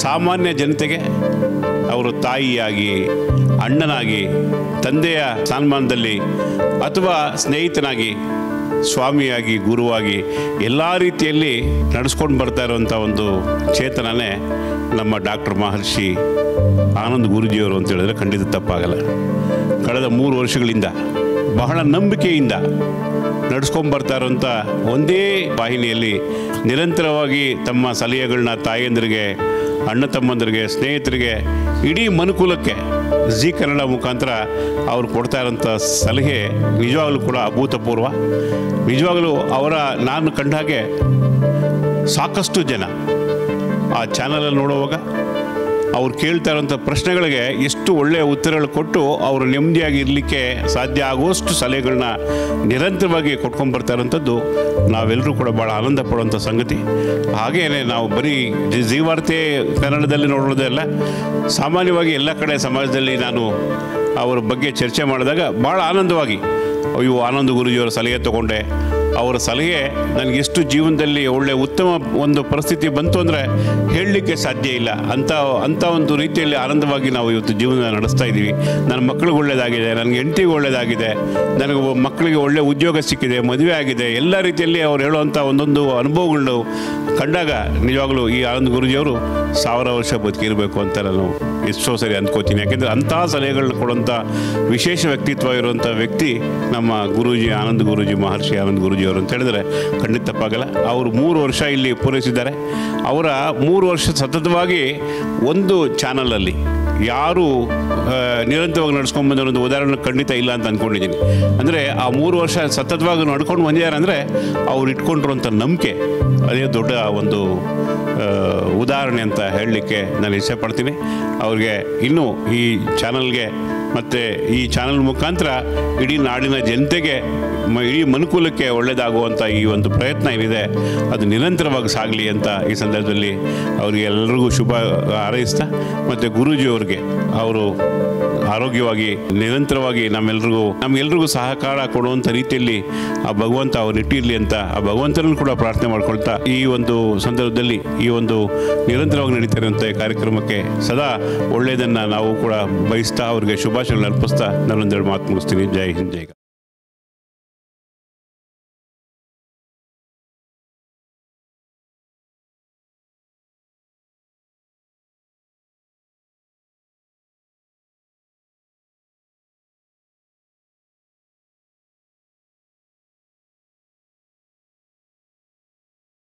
ಸಾಮಾನ್ಯ ಜನತೆಗೆ ಅವರು ತಾಯಿಯಾಗಿ, ಅಣ್ಣನಾಗಿ, ತಂದೆಯ ಸ್ಥಾನಮಾನದಲ್ಲಿ ಅಥವಾ ಸ್ನೇಹಿತನಾಗಿ, ಸ್ವಾಮಿಯಾಗಿ, ಗುರುವಾಗಿ ಎಲ್ಲ ರೀತಿಯಲ್ಲಿ ನಡೆಸ್ಕೊಂಡು ಬರ್ತಾ ಇರುವಂಥ ಒಂದು ಚೇತನನೇ ನಮ್ಮ ಡಾಕ್ಟರ್ ಮಹರ್ಷಿ ಆನಂದ್ ಗುರೂಜಿಯವರು ಅಂತ ಹೇಳಿದ್ರೆ ಖಂಡಿತ ತಪ್ಪಾಗಲ್ಲ. ಕಳೆದ 3 ವರ್ಷಗಳಿಂದ ಬಹಳ ನಂಬಿಕೆಯಿಂದ ನಡೆಸ್ಕೊಂಡ್ಬರ್ತಾ ಇರೋಂಥ ಒಂದೇ ವಾಹಿನಿಯಲ್ಲಿ ನಿರಂತರವಾಗಿ ತಮ್ಮ ಸಲಹೆಗಳನ್ನ ತಾಯಂದಿರಿಗೆ, ಅಣ್ಣ ತಮ್ಮಂದರಿಗೆ, ಸ್ನೇಹಿತರಿಗೆ, ಇಡೀ ಮನುಕುಲಕ್ಕೆ ಜೀ ಕನ್ನಡ ಮುಖಾಂತರ ಅವ್ರು ಕೊಡ್ತಾ ಇರೋಂಥ ಸಲಹೆ ನಿಜವಾಗಲೂ ಕೂಡ ಅಭೂತಪೂರ್ವ. ನಿಜವಾಗಲೂ ನಾನು ಕಂಡ ಹಾಗೆ ಸಾಕಷ್ಟು ಜನ ಆ ಚಾನಲಲ್ಲಿ ನೋಡುವಾಗ ಅವ್ರು ಕೇಳ್ತಾ ಇರೋಂಥ ಪ್ರಶ್ನೆಗಳಿಗೆ ಎಷ್ಟು ಒಳ್ಳೆಯ ಉತ್ತರಗಳು ಕೊಟ್ಟು ಅವರು ನೆಮ್ಮದಿಯಾಗಿ ಇರಲಿಕ್ಕೆ ಸಾಧ್ಯ ಆಗುವಷ್ಟು ಸಲಹೆಗಳನ್ನ ನಿರಂತರವಾಗಿ ಕೊಟ್ಕೊಂಡ್ಬರ್ತಾ ಇರೋಂಥದ್ದು ನಾವೆಲ್ಲರೂ ಕೂಡ ಭಾಳ ಆನಂದ ಪಡುವಂಥ ಸಂಗತಿ. ಹಾಗೆಯೇ ನಾವು ಬರೀ ಜೀ ವಾರ್ತೆ ಕನ್ನಡದಲ್ಲಿ ನೋಡೋದೇ ಅಲ್ಲ, ಸಾಮಾನ್ಯವಾಗಿ ಎಲ್ಲ ಕಡೆ ಸಮಾಜದಲ್ಲಿ ನಾನು ಅವರ ಬಗ್ಗೆ ಚರ್ಚೆ ಮಾಡಿದಾಗ ಭಾಳ ಆನಂದವಾಗಿ ಅಯ್ಯೋ ಆನಂದ್ ಗುರೂಜಿಯವರ ಸಲಹೆ ತೊಗೊಂಡೆ, ಅವರ ಸಲಹೆ ನನಗೆಷ್ಟು ಜೀವನದಲ್ಲಿ ಒಳ್ಳೆಯ ಉತ್ತಮ ಒಂದು ಪರಿಸ್ಥಿತಿ ಬಂತು ಅಂದರೆ ಹೇಳಲಿಕ್ಕೆ ಸಾಧ್ಯ ಇಲ್ಲ. ಅಂಥ ಒಂದು ರೀತಿಯಲ್ಲಿ ಆನಂದವಾಗಿ ನಾವು ಇವತ್ತು ಜೀವನ ನಡೆಸ್ತಾ ಇದ್ದೀವಿ. ನನ್ನ ಮಕ್ಕಳಿಗೆ ಒಳ್ಳೆಯದಾಗಿದೆ, ನನಗೆ ಹೆಂಡತಿಗೆ ಒಳ್ಳೆಯದಾಗಿದೆ, ನನಗೆ ಮಕ್ಕಳಿಗೆ ಒಳ್ಳೆಯ ಉದ್ಯೋಗ ಸಿಕ್ಕಿದೆ, ಮದುವೆ ಆಗಿದೆ. ಎಲ್ಲ ರೀತಿಯಲ್ಲಿ ಅವ್ರು ಹೇಳುವಂಥ ಒಂದೊಂದು ಅನುಭವಗಳು ಕಂಡಾಗ ನಿಜವಾಗಲೂ ಈ ಆನಂದ್ ಗುರೂಜಿಯವರು 1000 ವರ್ಷ ಬದುಕಿರಬೇಕು ಅಂತ ನಾನು ಎಷ್ಟೋ ಸರಿ ಅಂದ್ಕೋತೀನಿ. ಯಾಕೆಂದರೆ ಅಂತಹ ಸಲಹೆಗಳನ್ನ ಕೊಡುವಂಥ ವಿಶೇಷ ವ್ಯಕ್ತಿತ್ವ ಇರುವಂಥ ವ್ಯಕ್ತಿ ನಮ್ಮ ಗುರೂಜಿ ಆನಂದ್ ಗುರೂಜಿ, ಮಹರ್ಷಿ ಆನಂದ್ ಗುರೂಜಿಯವರು ಅಂತ ಹೇಳಿದ್ರೆ ಖಂಡಿತ ತಪ್ಪಾಗಲ್ಲ. ಅವರು 3 ವರ್ಷ ಇಲ್ಲಿ ಪೂರೈಸಿದ್ದಾರೆ. ಅವರ 3 ವರ್ಷ ಸತತವಾಗಿ ಒಂದು ಚಾನಲಲ್ಲಿ ಯಾರು ನಿರಂತರವಾಗಿ ನಡ್ಸ್ಕೊಂಡು ಬಂದಿರೋ ಉದಾಹರಣೆ ಖಂಡಿತ ಇಲ್ಲ ಅಂತ ಅಂದ್ಕೊಂಡಿದ್ದೀನಿ. ಅಂದರೆ ಆ 3 ವರ್ಷ ಸತತವಾಗಿ ನಡ್ಕೊಂಡು ಬಂದಿದ್ದಾರೆ ಅಂದರೆ ಅವ್ರು ಇಟ್ಕೊಂಡಿರುವಂಥ ನಂಬಿಕೆ ಅದೇ ದೊಡ್ಡ ಒಂದು ಉದಾಹರಣೆ ಅಂತ ಹೇಳಲಿಕ್ಕೆ ನಾನು ಇಷ್ಟಪಡ್ತೀನಿ. ಅವ್ರಿಗೆ ಇನ್ನೂ ಈ ಚಾನಲ್ಗೆ ಮತ್ತು ಈ ಚಾನಲ್ ಮುಖಾಂತರ ಇಡೀ ನಾಡಿನ ಜನತೆಗೆ, ಇಡೀ ಮನುಕುಲಕ್ಕೆ ಒಳ್ಳೆಯದಾಗುವಂಥ ಈ ಒಂದು ಪ್ರಯತ್ನ ಏನಿದೆ ಅದು ನಿರಂತರವಾಗಿ ಸಾಗಲಿ ಅಂತ ಈ ಸಂದರ್ಭದಲ್ಲಿ ಅವರಿಗೆ ಎಲ್ಲರಿಗೂ ಶುಭ ಹಾರೈಸ್ತಾ, ಮತ್ತು ಗುರೂಜಿಯವ್ರಿಗೆ ಅವರು ಆರೋಗ್ಯವಾಗಿ ನಿರಂತರವಾಗಿ ನಮ್ಮೆಲ್ರಿಗೂ ಸಹಕಾರ ಕೊಡುವಂಥ ರೀತಿಯಲ್ಲಿ ಆ ಭಗವಂತ ಅವ್ರು ಇಟ್ಟಿರಲಿ ಅಂತ ಆ ಭಗವಂತನನ್ನು ಕೂಡ ಪ್ರಾರ್ಥನೆ ಮಾಡ್ಕೊಳ್ತಾ ಈ ಒಂದು ಸಂದರ್ಭದಲ್ಲಿ ಈ ಒಂದು ನಿರಂತರವಾಗಿ ನಡೀತಿರುವಂಥ ಕಾರ್ಯಕ್ರಮಕ್ಕೆ ಸದಾ ಒಳ್ಳೆಯದನ್ನು ನಾವು ಕೂಡ ಬಯಸ್ತಾ ಅವ್ರಿಗೆ ಶುಭಾಶಯಗಳನ್ನು ಅರ್ಪಿಸ್ತಾ ನಾನೊಂದೆರಡು ಮಾತು ಮುಗಿಸ್ತೀನಿ. ಜೈ ಹಿಂದ್, ಜೈ.